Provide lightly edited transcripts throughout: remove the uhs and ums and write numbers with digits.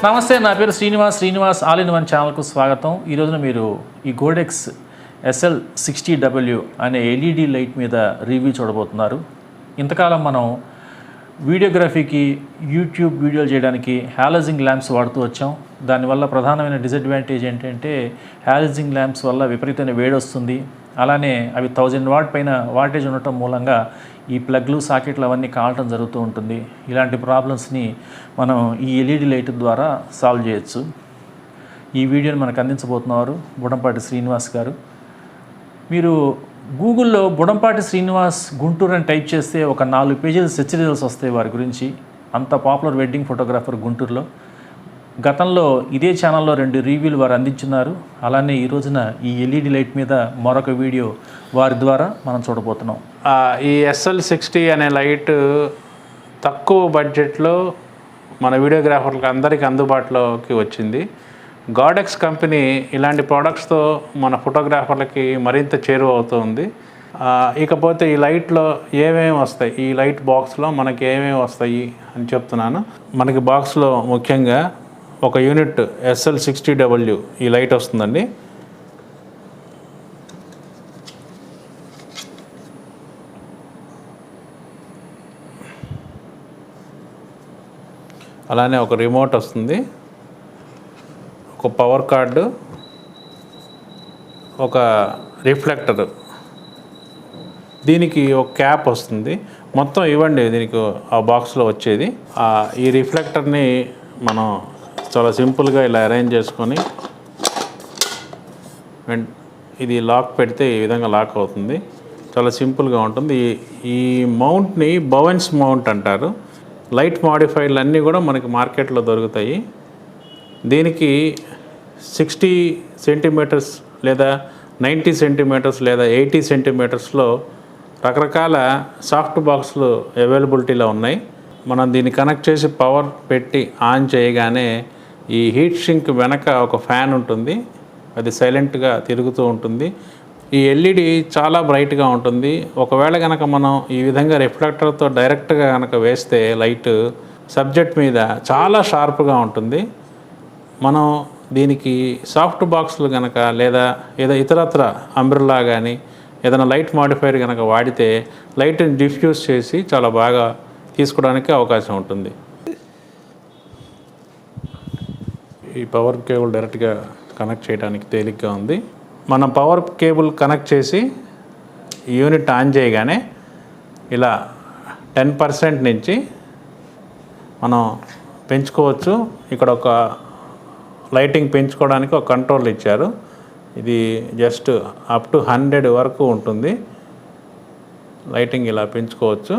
నమస్తే, నా పేరు శ్రీనివాస్ ఆల్ ఇన్ వన్ ఛానల్కు స్వాగతం. ఈ రోజున మీరు ఈ గోడెక్స్ SL60W అనే ఎల్ఈడి లైట్ మీద రివ్యూ చూడబోతున్నారు. ఇంతకాలం మనం వీడియోగ్రఫీకి, యూట్యూబ్ వీడియోలు చేయడానికి హాలోజన్ ల్యాంప్స్ వాడుతూ వచ్చాం. దానివల్ల ప్రధానమైన డిసడ్వాంటేజ్ ఏంటంటే హాలోజన్ ల్యాంప్స్ వల్ల విపరీతమైన వేడి వస్తుంది. అలానే అవి 1000 వాట్ పైన వాటేజ్ ఉండటం మూలంగా ఈ ప్లగ్లు, సాకెట్లు అవన్నీ కాలటం జరుగుతూ ఉంటుంది. ఇలాంటి ప్రాబ్లమ్స్ని మనం ఈ ఎల్ఈడి లైట్ ద్వారా సాల్వ్ చేయొచ్చు. ఈ వీడియోని మనకు అందించబోతున్నారు బుడంపాటి శ్రీనివాస్ గారు. మీరు గూగుల్లో బుడంపాటి శ్రీనివాస్ గుంటూరు అని టైప్ చేస్తే ఒక 4 పేజీల సెర్చ్ రిజల్ట్స్ వస్తాయి వారి గురించి. అంత పాపులర్ వెడ్డింగ్ ఫోటోగ్రాఫర్ గుంటూరులో. గతంలో ఇదే ఛానల్లో 2 రివ్యూలు వారు అందించున్నారు. అలానే ఈ రోజున ఈ ఎల్ఈడి లైట్ మీద మరొక వీడియో వారి ద్వారా మనం చూడబోతున్నాం. ఈ SL60 అనే లైట్ తక్కువ బడ్జెట్లో మన వీడియోగ్రాఫర్లకు అందరికీ అందుబాటులోకి వచ్చింది. గోడెక్స్ కంపెనీ ఇలాంటి ప్రోడక్ట్స్తో మన ఫోటోగ్రాఫర్లకి మరింత చేరువ అవుతుంది. ఇకపోతే ఈ లైట్లో ఏమేమి వస్తాయి, ఈ లైట్ బాక్స్లో మనకి ఏమేమి వస్తాయి అని చెప్తున్నాను. మనకి బాక్స్లో ముఖ్యంగా ఒక యూనిట్ SL60W ఈ లైట్ వస్తుందండి. అలానే ఒక రిమోట్ వస్తుంది, ఒక పవర్ కార్డు, ఒక రిఫ్లెక్టర్, దీనికి ఒక క్యాప్ వస్తుంది. మొత్తం ఇవ్వండి దీనికి ఆ బాక్స్లో వచ్చేది. ఈ రిఫ్లెక్టర్ని మనం చాలా సింపుల్గా ఇలా అరేంజ్ చేసుకొని ఇది లాక్ పెడితే ఈ విధంగా లాక్ అవుతుంది. చాలా సింపుల్గా ఉంటుంది. ఈ మౌంట్ని బవెన్స్ మౌంట్ అంటారు. లైట్ మాడిఫైర్లు అన్నీ కూడా మనకి మార్కెట్లో దొరుకుతాయి. దీనికి 60 సెంటీమీటర్స్ లేదా 90 సెంటీమీటర్స్ లేదా 80 సెంటీమీటర్స్లో రకరకాల సాఫ్ట్ బాక్స్లు అవైలబిలిటీలో ఉన్నాయి. మనం దీన్ని కనెక్ట్ చేసి పవర్ పెట్టి ఆన్ చేయగానే ఈ హీట్ షింక్ వెనక ఒక ఫ్యాన్ ఉంటుంది, అది సైలెంట్గా తిరుగుతూ ఉంటుంది. ఈ ఎల్ఈడి చాలా బ్రైట్గా ఉంటుంది. ఒకవేళ కనుక మనం ఈ విధంగా రిఫ్లెక్టర్తో డైరెక్ట్గా కనుక వేస్తే లైట్ సబ్జెక్ట్ మీద చాలా షార్ప్గా ఉంటుంది. మనం దీనికి సాఫ్ట్ బాక్స్లు కనుక లేదా ఏదో ఇతరత్ర అంబ్రెల్లా కానీ ఏదైనా లైట్ మాడిఫైర్ కనుక వాడితే లైట్ని డిఫ్యూజ్ చేసి చాలా బాగా తీసుకోవడానికి అవకాశం ఉంటుంది. ఈ పవర్ కేబుల్ డైరెక్ట్గా కనెక్ట్ చేయడానికి తేలిగ్గా ఉంది. మనం పవర్ కేబుల్ కనెక్ట్ చేసి యూనిట్ ఆన్ చేయగానే ఇలా 10% నుంచి మనం పెంచుకోవచ్చు. ఇక్కడ ఒక లైటింగ్ పెంచుకోవడానికి ఒక కంట్రోల్ ఇచ్చారు. ఇది జస్ట్ అప్ టు 100 వరకు ఉంటుంది. లైటింగ్ ఇలా పెంచుకోవచ్చు.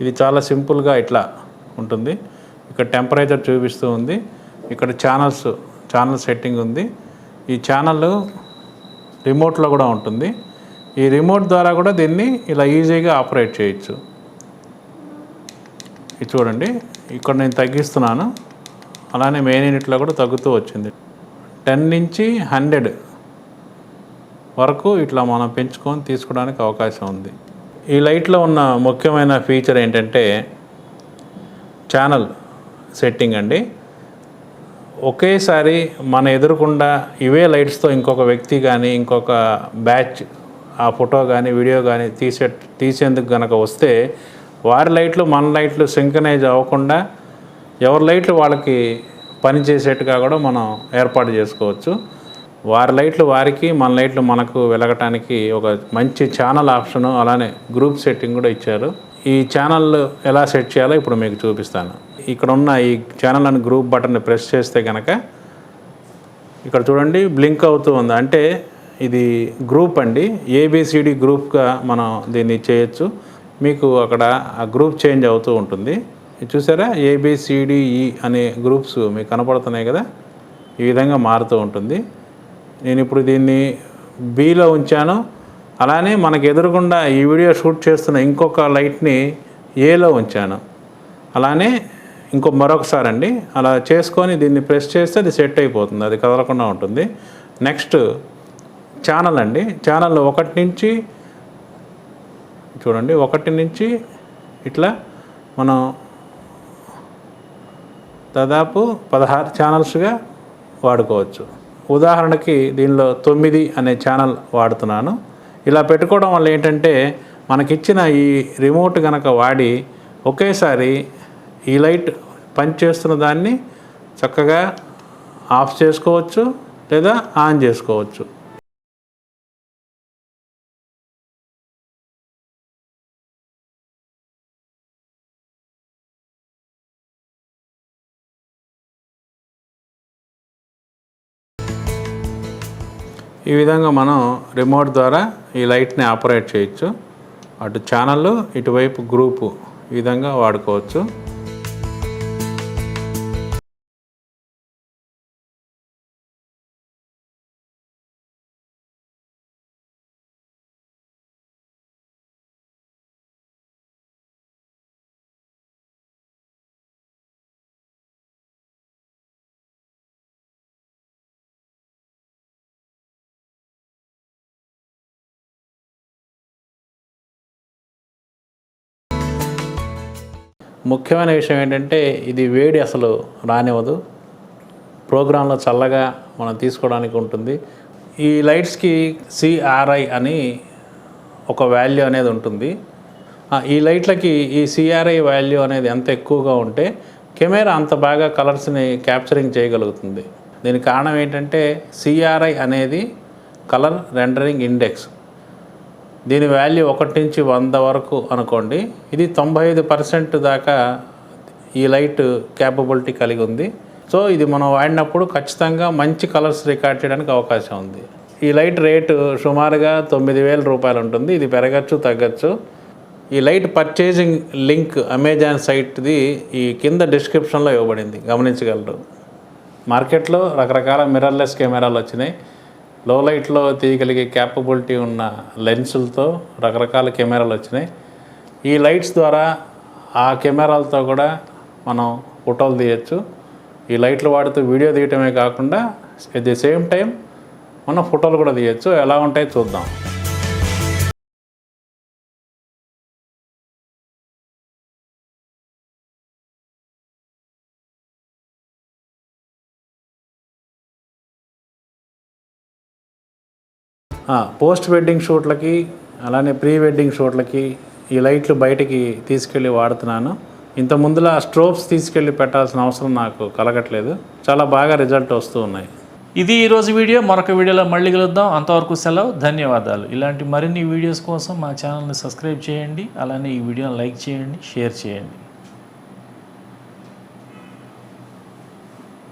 ఇది చాలా సింపుల్గా ఇట్లా ఉంటుంది. ఇక్కడ టెంపరేచర్ చూపిస్తూ ఉంది. ఇక్కడ ఛానల్ సెట్టింగ్ ఉంది. ఈ ఛానల్ రిమోట్లో కూడా ఉంటుంది. ఈ రిమోట్ ద్వారా కూడా దీన్ని ఇలా ఈజీగా ఆపరేట్ చేయొచ్చు. ఇది చూడండి, ఇక్కడ నేను తగ్గిస్తున్నాను. అలానే మెయిన్ యూనిట్లో కూడా తగ్గుతూ వచ్చింది. 10 నుంచి 100 వరకు ఇట్లా మనం పెంచుకొని తీసుకోవడానికి అవకాశం ఉంది. ఈ లైట్లో ఉన్న ముఖ్యమైన ఫీచర్ ఏంటంటే ఛానల్ సెట్టింగ్ అండి. ఒకేసారి మన ఎదురుకుండా ఇవే లైట్స్తో ఇంకొక వ్యక్తి కానీ ఇంకొక బ్యాచ్ ఆ ఫోటో కానీ వీడియో కానీ తీసేందుకు కనుక వస్తే వారి లైట్లు మన లైట్లు సింక్రనైజ్ అవ్వకుండా ఎవరి లైట్లు వాళ్ళకి పనిచేసేట్టుగా కూడా మనం ఏర్పాటు చేసుకోవచ్చు. వారి లైట్లు వారికి, మన లైట్లు మనకు వెలగటానికి ఒక మంచి ఛానల్ ఆప్షను, అలానే గ్రూప్ సెట్టింగ్ కూడా ఇచ్చారు. ఈ ఛానల్ ఎలా సెట్ చేయాలో ఇప్పుడు మీకు చూపిస్తాను. ఇక్కడ ఉన్న ఈ ఛానల్ అని గ్రూప్ బటన్ని ప్రెస్ చేస్తే కనుక ఇక్కడ చూడండి బ్లింక్ అవుతూ ఉంది. అంటే ఇది గ్రూప్ అండి, ABCD గ్రూప్గా మనం దీన్ని చేయొచ్చు. మీకు అక్కడ ఆ గ్రూప్ చేంజ్ అవుతూ ఉంటుంది. చూసారా, ABCDE అనే గ్రూప్స్ మీకు కనపడుతున్నాయి కదా, ఈ విధంగా మారుతూ ఉంటుంది. నేను ఇప్పుడు దీన్ని Bలో ఉంచాను. అలానే మనకు ఎదురుగుండా ఈ వీడియో షూట్ చేస్తున్న ఇంకొక లైట్ని Aలో ఉంచాను. అలానే మరొకసారి అండి అలా చేసుకొని దీన్ని ప్రెస్ చేస్తే అది సెట్ అయిపోతుంది, అది కదలకుండా ఉంటుంది. నెక్స్ట్ ఛానల్ అండి. ఛానల్ 1 నుంచి చూడండి, 1 నుంచి ఇట్లా మనం దాదాపు 16 ఛానల్స్గా వాడుకోవచ్చు. ఉదాహరణకి దీనిలో 9 అనే ఛానల్ వాడుతున్నాను. ఇలా పెట్టుకోవడం వల్ల ఏంటంటే మనకిచ్చిన ఈ రిమోట్ కనుక వాడి ఒకేసారి ఈ లైట్ పనిచేస్తున్న దాన్ని చక్కగా ఆఫ్ చేసుకోవచ్చు లేదా ఆన్ చేసుకోవచ్చు. ఈ విధంగా మనం రిమోట్ ద్వారా ఈ లైట్ని ఆపరేట్ చేయొచ్చు. అటు ఛానల్, ఇటువైపు గ్రూపు ఈ విధంగా వాడుకోవచ్చు. ముఖ్యమైన విషయం ఏంటంటే ఇది వేడి అసలు రానివ్వదు. ప్రోగ్రాంలో చల్లగా మనం తీసుకోవడానికి ఉంటుంది. ఈ లైట్స్కి CRI అని ఒక వాల్యూ అనేది ఉంటుంది. ఈ లైట్లకి ఈ CRI వాల్యూ అనేది ఎంత ఎక్కువగా ఉంటే కెమెరా అంత బాగా కలర్స్ని క్యాప్చరింగ్ చేయగలుగుతుంది. దీనికి కారణం ఏంటంటే CRI అనేది కలర్ రెండరింగ్ ఇండెక్స్. దీని వాల్యూ 1 నుంచి 100 వరకు అనుకోండి. ఇది 95% దాకా ఈ లైట్ క్యాపబిలిటీ కలిగి ఉంది. సో ఇది మనం వాడినప్పుడు ఖచ్చితంగా మంచి కలర్స్ రికార్డ్ చేయడానికి అవకాశం ఉంది. ఈ లైట్ రేటు సుమారుగా 9,000 రూపాయలు ఉంటుంది. ఇది పెరగచ్చు తగ్గచ్చు. ఈ లైట్ పర్చేజింగ్ లింక్ అమెజాన్ సైట్ది ఈ కింద డిస్క్రిప్షన్లో ఇవ్వబడింది, గమనించగలరు. మార్కెట్లో రకరకాల మిర్రర్లెస్ కెమెరాలు వచ్చినాయి. లో లైట్లో తీయగలిగే క్యాపబిలిటీ ఉన్న లెన్సులతో రకరకాల కెమెరాలు వచ్చినాయి. ఈ లైట్స్ ద్వారా ఆ కెమెరాలతో కూడా మనం ఫోటోలు తీయచ్చు. ఈ లైట్లు వాడుతూ వీడియో తీయటమే కాకుండా ఎట్ ది సేమ్ టైం మనం ఫోటోలు కూడా తీయచ్చు. ఎలా ఉంటాయో చూద్దాం. పోస్ట్ వెడ్డింగ్ షూట్లకి అలానే ప్రీ వెడ్డింగ్ షూట్లకి ఈ లైట్లు బయటికి తీసుకెళ్ళి వాడుతున్నాను. ఇంత ముందులా స్ట్రోబ్స్ తీసుకెళ్ళి పెట్టాల్సిన అవసరం నాకు కలగట్లేదు. చాలా బాగా రిజల్ట్ వస్తూ ఉన్నాయి. ఇది ఈరోజు వీడియో. మరొక వీడియోలో మళ్ళీ కలుద్దాం. అంతవరకు సెలవు. ధన్యవాదాలు. ఇలాంటి మరిన్ని వీడియోస్ కోసం మా ఛానల్ని సబ్స్క్రైబ్ చేయండి. అలానే ఈ వీడియోని లైక్ చేయండి, షేర్ చేయండి.